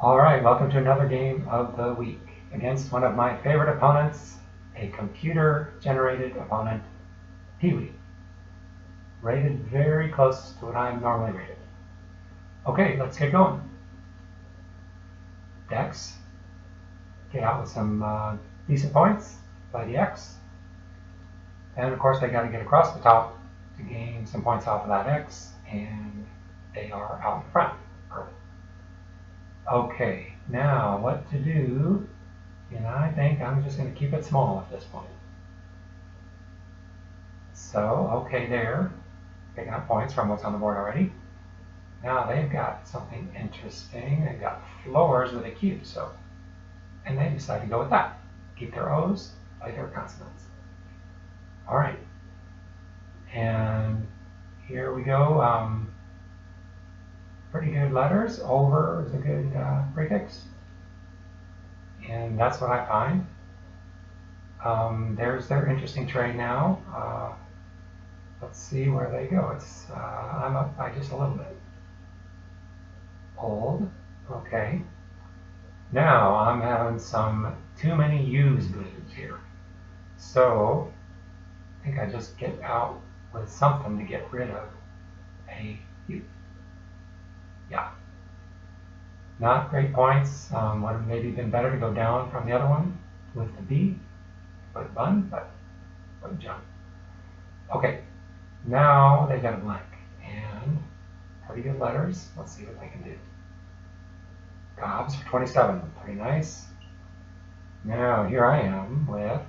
All right, welcome to another game of the week against one of my favorite opponents, a computer-generated opponent, Pee-wee, rated very close to what I'm normally rated. Okay, let's get going. Dex, get out with some decent points, play the X, and of course they got to get across the top to gain some points off of that X, and they are out in front early. Okay, now what to do? And I think I'm just going to keep it small at this point. So, okay, there, picking up points from what's on the board already. Now they've got something interesting. They've got floors with a Q, so, and they decide to go with that. Keep their O's, play their consonants. All right, and here we go. Pretty good letters. Over is a good prefix. And that's what I find. There's their interesting trade now. Let's see where they go. I'm up by just a little bit. Hold. Okay. Now I'm having some too many U's blues here. So I think I just get out with something to get rid of a U. Yeah. Not great points. Would have maybe been better to go down from the other one with the B, put bun, but put jump. Okay, now they got a blank and pretty good letters. Let's see what they can do. Gobs for 27, pretty nice. Now here I am with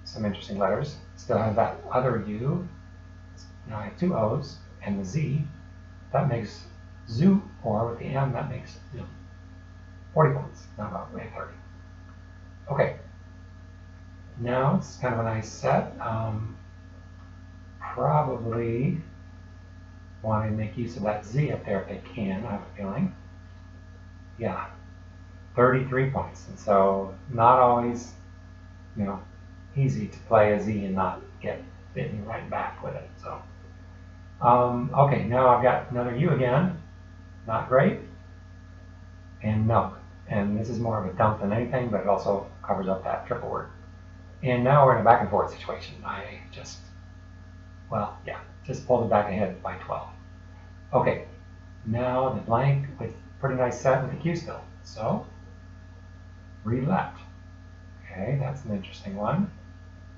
some interesting letters. Still have that other U. Now I have two O's and the Z. That makes zoo, or with the M, that makes zoom. 40 points, not about 30. Okay, now it's kind of a nice set. Probably want to make use of that Z up there if they can, I have a feeling. Yeah, 33 points, and so not always, easy to play a Z and not get bitten right back with it. So, okay, now I've got another U again. Not great, and milk. And this is more of a dump than anything, but it also covers up that triple word. And now we're in a back and forth situation. I just pulled it back ahead by 12. Okay, now the blank with pretty nice set with the Q still. So, read left. Okay, that's an interesting one.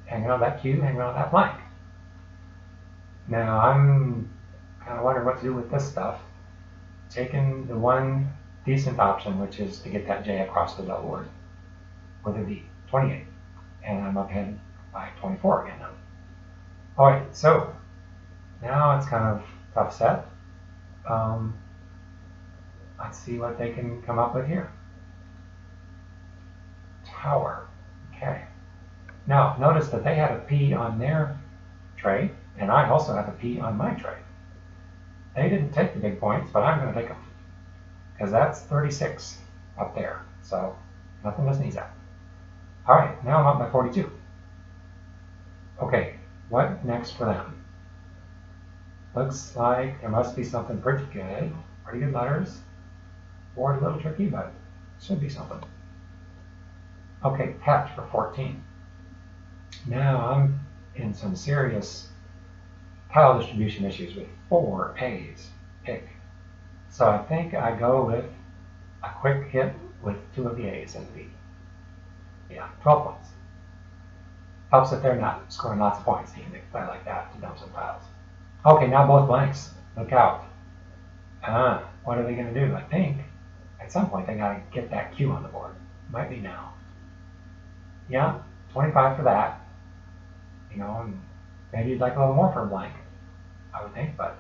Hanging on that Q, hanging on that blank. Now I'm kind of wondering what to do with this stuff. Taking the one decent option, which is to get that J across the double word with a V, 28. And I'm up ahead by 24 again now. All right, so now it's kind of tough set. Let's see what they can come up with here. Tower, okay. Now, notice that they had a P on their tray, and I also have a P on my tray. They didn't take the big points, but I'm going to take them because that's 36 up there. So nothing to sneeze at. All right, now I'm up by 42. Okay, what next for them? Looks like there must be something pretty good. Pretty good letters. Board a little tricky, but should be something. Okay, pet for 14. Now I'm in some serious tile distribution issues with 4 A's, pick. So I think I go with a quick hit with 2 of the A's and the B. Yeah, 12 points. Helps that they're not scoring lots of points. You can play like that to dump some tiles. Okay, now both blanks. Look out. What are they going to do? I think at some point they got to get that Q on the board. Might be now. Yeah, 25 for that. And maybe you'd like a little more for a blank, I would think, but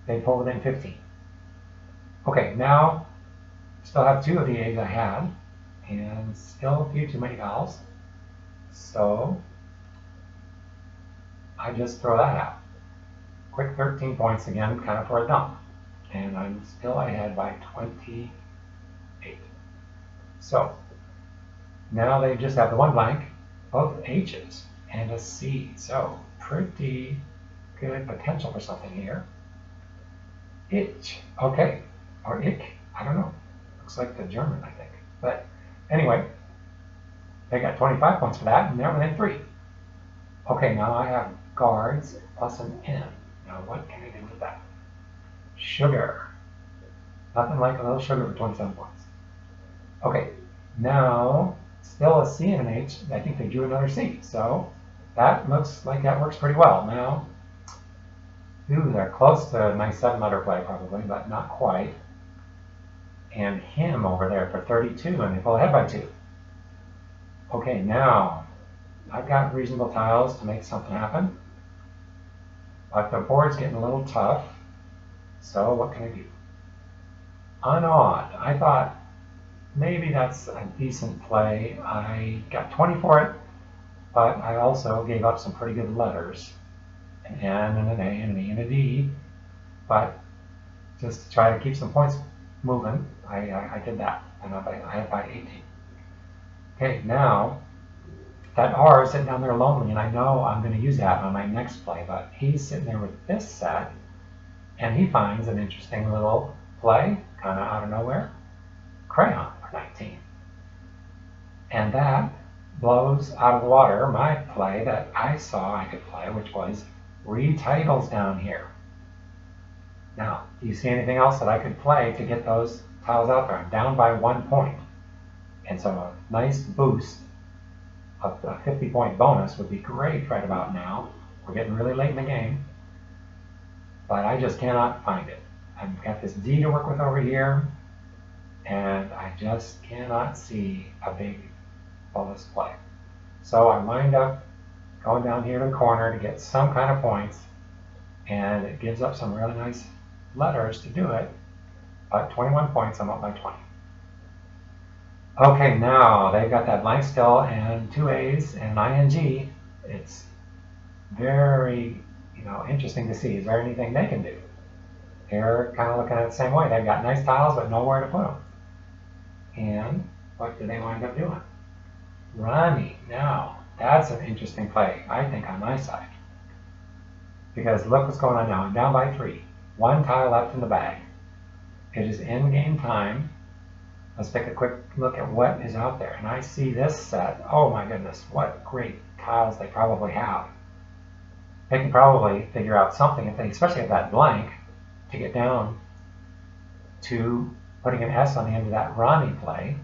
they pulled it in 15. Okay, now still have 2 of the A's I had, and still a few too many vowels. So I just throw that out. Quick 13 points again, kind of for a dump. And I'm still ahead by 28. So now they just have the one blank, both H's, and a C. So pretty good potential for something here. Itch. Okay. Or ick. I don't know. Looks like the German, I think. But anyway, they got 25 points for that, and they're within 3. Okay, now I have guards plus an N. Now what can I do with that? Sugar. Nothing like a little sugar for 27 points. Okay, now still a C and an H. I think they drew another C. So that looks like that works pretty well. Now, they're close to a nice 7-letter play probably, but not quite. And him over there for 32, and they pull ahead by 2. Okay, now I've got reasonable tiles to make something happen, but the board's getting a little tough. So what can I do? Unawed. I thought maybe that's a decent play. I got 20 for it, but I also gave up some pretty good letters. An N and an A and an E and a D. But just to try to keep some points moving, I did that. And I had by 18. Okay, now that R is sitting down there lonely, and I know I'm going to use that on my next play, but he's sitting there with this set, and he finds an interesting little play, kind of out of nowhere. Crayon for 19. And that blows out of the water my play that I saw I could play, which was read titles down here. Now, do you see anything else that I could play to get those tiles out there? I'm down by 1 point. And so a nice boost of a 50-point bonus would be great right about now. We're getting really late in the game, but I just cannot find it. I've got this D to work with over here, and I just cannot see a big bonus play. So I wind up going down here to the corner to get some kind of points, and it gives up some really nice letters to do it. But 21 points, I'm up by 20. Okay, now they've got that blank still and 2 A's and an ing. It's very, interesting to see. Is there anything they can do? They're kind of looking at it the same way. They've got nice tiles, but nowhere to put them. And what do they wind up doing? Running. Now, that's an interesting play, I think, on my side. Because look what's going on now. I'm down by 3. 1 tile left in the bag. It is end game time. Let's take a quick look at what is out there. And I see this set. Oh my goodness, what great tiles they probably have. They can probably figure out something, if they, especially at that blank, to get down to putting an S on the end of that Ronnie play.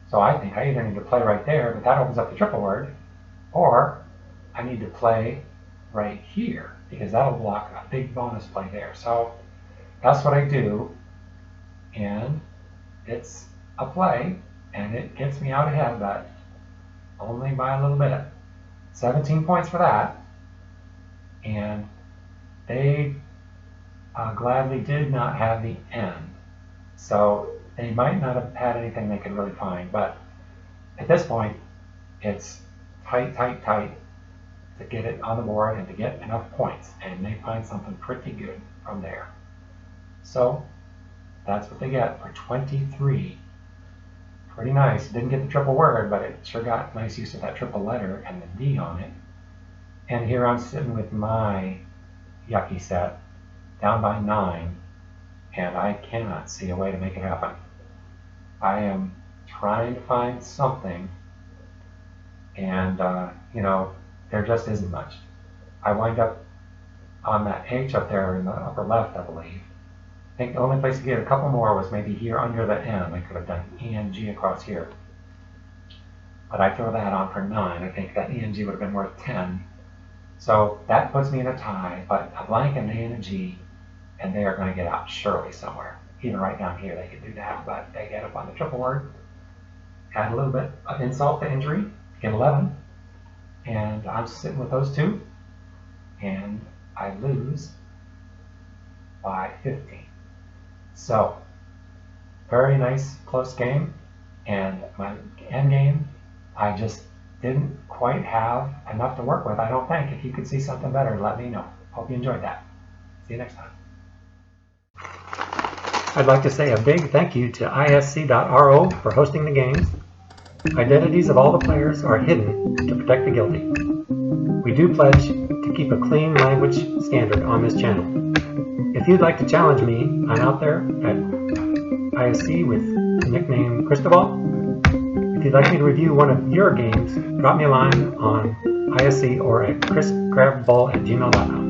So I think I either need to play right there, but that opens up the triple word, or I need to play right here, because that'll block a big bonus play there. So that's what I do, and it's a play, and it gets me out ahead, but only by a little bit. 17 points for that, and they gladly did not have the N. So they might not have had anything they could really find, but at this point, it's tight, tight, tight to get it on the board and to get enough points, and they find something pretty good from there. So that's what they get for 23. Pretty nice. Didn't get the triple word, but it sure got nice use of that triple letter and the D on it. And here I'm sitting with my yucky set, down by 9, and I cannot see a way to make it happen. I am trying to find something, and there just isn't much. I wind up on that H up there in the upper left, I believe. I think the only place to get a couple more was maybe here under the M. I could have done ENG across here. But I throw that on for 9. I think that ENG would have been worth 10. So that puts me in a tie, but a blank, an A, and a G, and they are going to get out surely somewhere. Even right down here they could do that, but they get up on the triple word. Add a little bit of insult to injury, get 11. And I'm sitting with those 2, and I lose by 15. So, very nice close game, and my end game, I just didn't quite have enough to work with, I don't think. If you could see something better, let me know. Hope you enjoyed that. See you next time. I'd like to say a big thank you to isc.ro for hosting the games. Identities of all the players are hidden to protect the guilty. We do pledge to keep a clean language standard on this channel. If you'd like to challenge me, I'm out there at ISC with nickname Cristobal. If you'd like me to review one of your games, drop me a line on ISC or at chriscrabball@gmail.com.